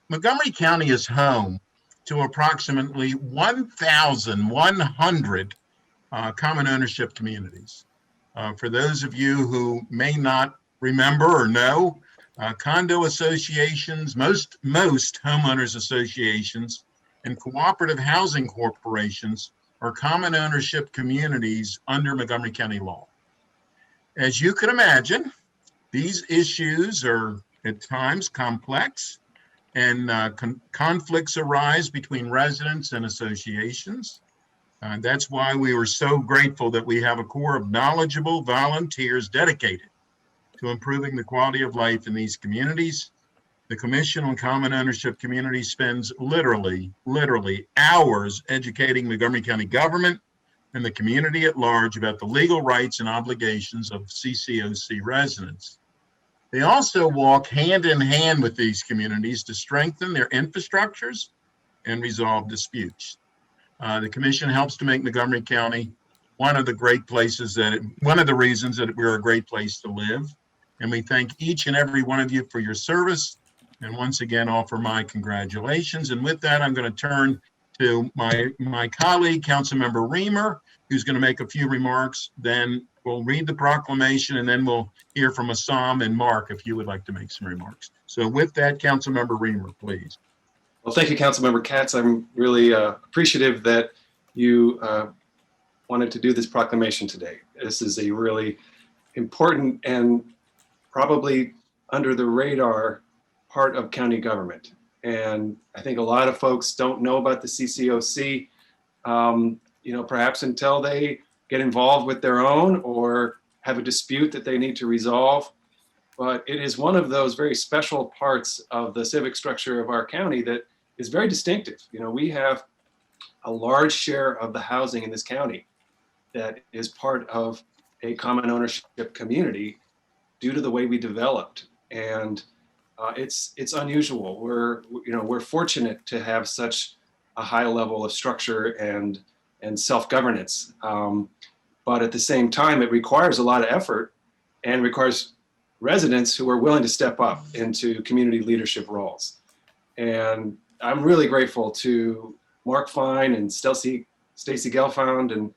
Montgomery County is home to approximately 1,100 common ownership communities. For those of you who may not remember or know, condo associations, most homeowners associations, and cooperative housing corporations are common ownership communities under Montgomery County law. As you can imagine, these issues are at times complex, and conflicts arise between residents and associations. That's why we were so grateful that we have a core of knowledgeable volunteers dedicated to improving the quality of life in these communities. The Commission on Common Ownership Communities spends literally hours educating Montgomery County government and the community at large about the legal rights and obligations of CCOC residents. They also walk hand in hand with these communities to strengthen their infrastructures and resolve disputes. The Commission helps to make Montgomery County one of the reasons that we're a great place to live. And we thank each and every one of you for your service. And once again, offer my congratulations. And with that, I'm going to turn to my colleague, Councilmember Reamer, who's going to make a few remarks. Then we'll read the proclamation, and then we'll hear from Assam and Mark if you would like to make some remarks. So with that, Councilmember Reamer, please. Well, thank you, Councilmember Katz. I'm really appreciative that you wanted to do this proclamation today. This is a really important and probably under the radar part of county government. And I think a lot of folks don't know about the CCOC, perhaps until they get involved with their own or have a dispute that they need to resolve. But it is one of those very special parts of the civic structure of our county that is very distinctive. We have a large share of the housing in this county that is part of a common ownership community due to the way we developed. And it's unusual. We're fortunate to have such a high level of structure and self-governance. But at the same time, it requires a lot of effort and requires residents who are willing to step up into community leadership roles. And I'm really grateful to Mark Fine and Stacy Gelfand and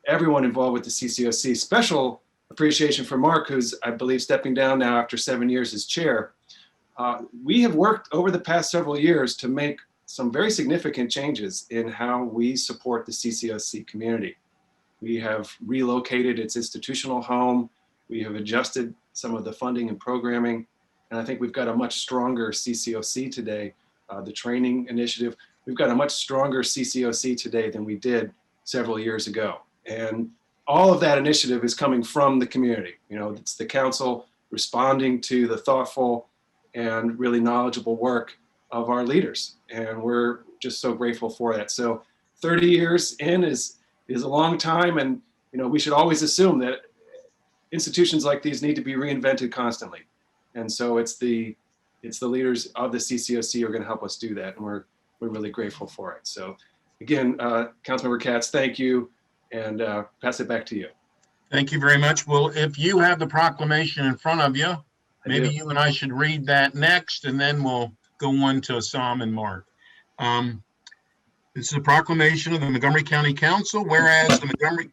everyone involved with the CCOC. Special appreciation for Mark, who's, I believe, stepping down now after 7 years as chair. We have worked over the past several years to make some very significant changes in how we support the CCOC community. We have relocated its institutional home. We have adjusted some of the funding and programming. And I think we've got a much stronger CCOC today. The training initiative, we've got a much stronger CCOC today than we did several years ago. And all of that initiative is coming from the community. It's the council responding to the thoughtful and really knowledgeable work of our leaders. And we're just so grateful for that. So 30 years in is a long time. And, we should always assume that institutions like these need to be reinvented constantly. And so it's the leaders of the CCOC who are going to help us do that. And we're really grateful for it. So again, Councilmember Katz, thank you, and pass it back to you. Thank you very much. Well, if you have the proclamation in front of you, maybe you and I should read that next, and then we'll go on to Assam and Mark. This is a proclamation of the Montgomery County Council, whereas the Montgomery,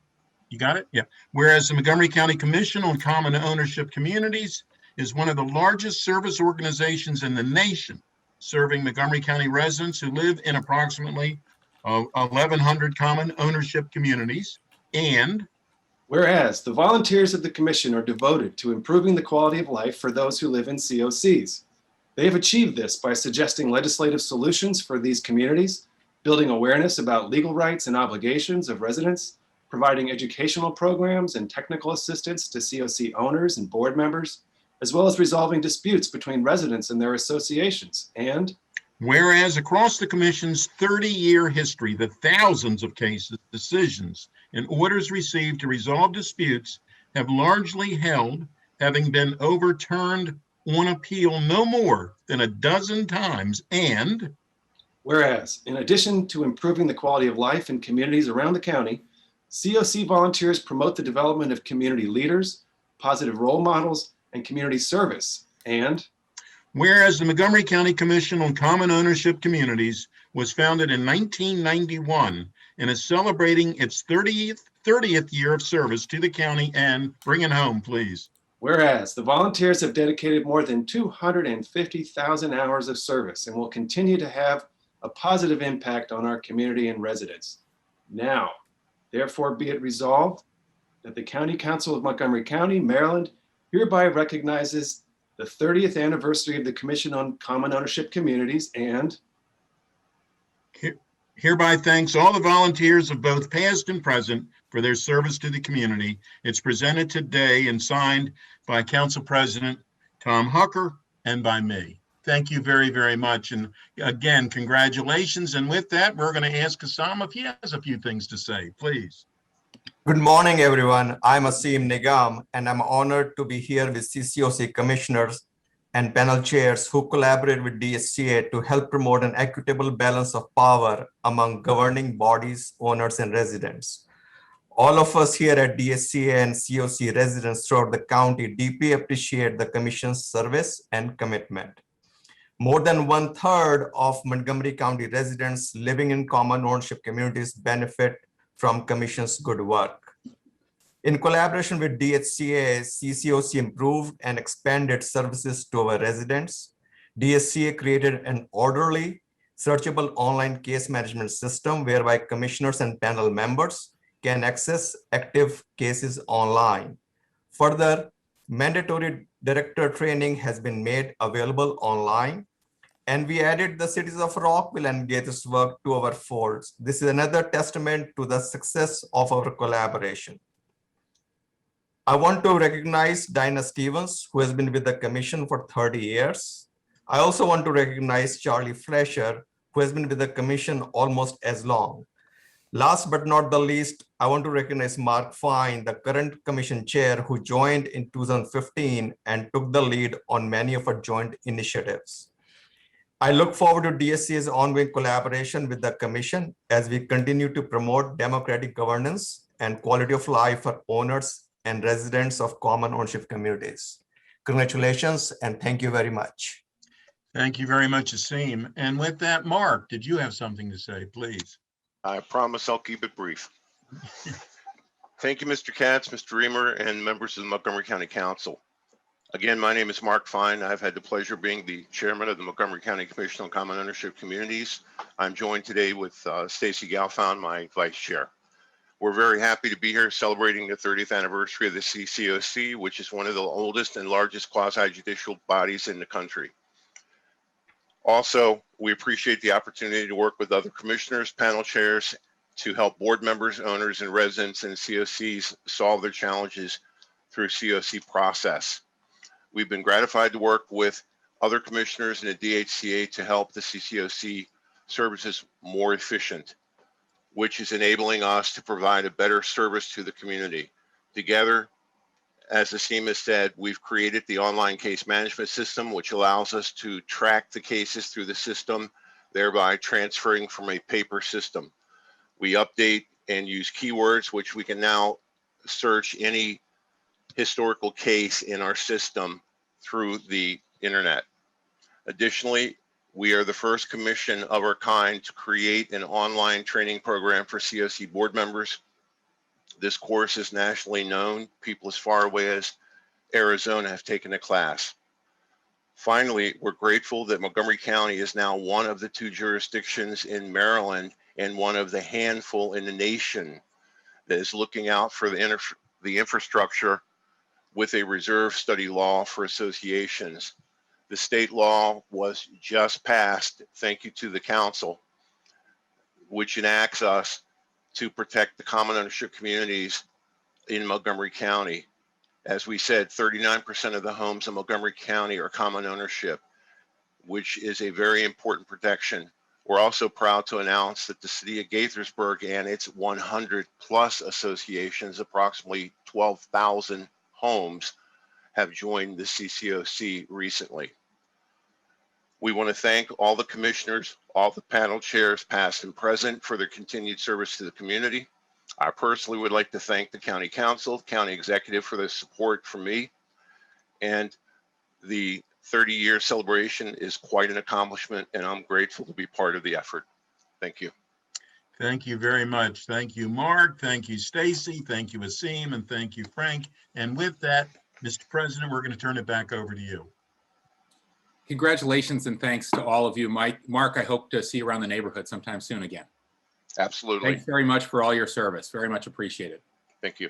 you got it? Yeah. Whereas the Montgomery County Commission on Common Ownership Communities is one of the largest service organizations in the nation, serving Montgomery County residents who live in approximately 1,100 common ownership communities. And whereas the volunteers of the Commission are devoted to improving the quality of life for those who live in COCs. They have achieved this by suggesting legislative solutions for these communities, building awareness about legal rights and obligations of residents, providing educational programs and technical assistance to COC owners and board members, as well as resolving disputes between residents and their associations. And whereas across the Commission's 30-year history, the thousands of cases, decisions, and orders received to resolve disputes have largely held, having been overturned on appeal no more than a dozen times. And whereas, in addition to improving the quality of life in communities around the county, COC volunteers promote the development of community leaders, positive role models, and community service. And Whereas the Montgomery County Commission on Common Ownership Communities was founded in 1991 and is celebrating its 30th year of service to the county, and bring it home, please. Whereas the volunteers have dedicated more than 250,000 hours of service and will continue to have a positive impact on our community and residents. Now, therefore be it resolved that the County Council of Montgomery County, Maryland, hereby recognizes the 30th anniversary of the Commission on Common Ownership Communities and Hereby thanks all the volunteers of both past and present for their service to the community. It's presented today and signed by Council President Tom Hucker and by me. Thank you very, very much. And again, congratulations. And with that, we're going to ask Assam if he has a few things to say, please. Good morning, everyone. I'm Asim Nigam, and I'm honored to be here with CCOC commissioners and panel chairs who collaborate with DSCA to help promote an equitable balance of power among governing bodies, owners, and residents. All of us here at DSCA and COC residents throughout the county deeply appreciate the Commission's service and commitment. More than 1/3 of Montgomery County residents living in common ownership communities benefit from Commission's good work. In collaboration with DHCA, CCOC improved and expanded services to our residents. DHCA created an orderly, searchable online case management system whereby commissioners and panel members can access active cases online. Further, mandatory director training has been made available online. And we added the cities of Rockville and Gaithersburg to our folds. This is another testament to the success of our collaboration. I want to recognize Dinah Stevens, who has been with the Commission for 30 years. I also want to recognize Charlie Fletcher, who has been with the Commission almost as long. Last but not the least, I want to recognize Mark Fine, the current Commission chair, who joined in 2015 and took the lead on many of our joint initiatives. I look forward to DSCA's ongoing collaboration with the Commission as we continue to promote democratic governance and quality of life for owners and residents of common ownership communities. Congratulations and thank you very much. Thank you very much, Asim. And with that, Mark, did you have something to say, please? I promise I'll keep it brief. Thank you, Mr. Katz, Mr. Reamer, and members of the Montgomery County Council. Again, my name is Mark Fine. I've had the pleasure of being the chairman of the Montgomery County Commission on Common Ownership Communities. I'm joined today with Stacy Galfond, my vice chair. We're very happy to be here celebrating the 30th anniversary of the CCOC, which is one of the oldest and largest quasi-judicial bodies in the country. Also, we appreciate the opportunity to work with other commissioners, panel chairs, to help board members, owners, and residents in COCs solve their challenges through COC process. We've been gratified to work with other commissioners in the DHCA to help the CCOC services more efficient, which is enabling us to provide a better service to the community. Together, as Asim has said, we've created the online case management system, which allows us to track the cases through the system, thereby transferring from a paper system. We update and use keywords, which we can now search any historical case in our system through the internet. Additionally, we are the first commission of our kind to create an online training program for COC board members. This course is nationally known. People as far away as Arizona have taken the class. Finally, we're grateful that Montgomery County is now one of the 2 jurisdictions in Maryland and one of the handful in the nation that is looking out for the infrastructure with a reserve study law for associations. The state law was just passed, thank you to the council, which enacts us to protect the common ownership communities in Montgomery County. As we said, 39% of the homes in Montgomery County are common ownership, which is a very important protection. We're also proud to announce that the city of Gaithersburg and its 100+ associations, approximately 12,000 homes, have joined the CCOC recently. We want to thank all the commissioners, all the panel chairs, past and present, for their continued service to the community. I personally would like to thank the county council, county executive for their support for me, and the 30-year celebration is quite an accomplishment, and I'm grateful to be part of the effort. Thank you. Thank you very much. Thank you, Mark. Thank you, Stacy. Thank you, Asim, and thank you, Frank. And with that, Mr. President, we're going to turn it back over to you. Congratulations and thanks to all of you. Mark, I hope to see you around the neighborhood sometime soon again. Absolutely. Thanks very much for all your service. Very much appreciated. Thank you.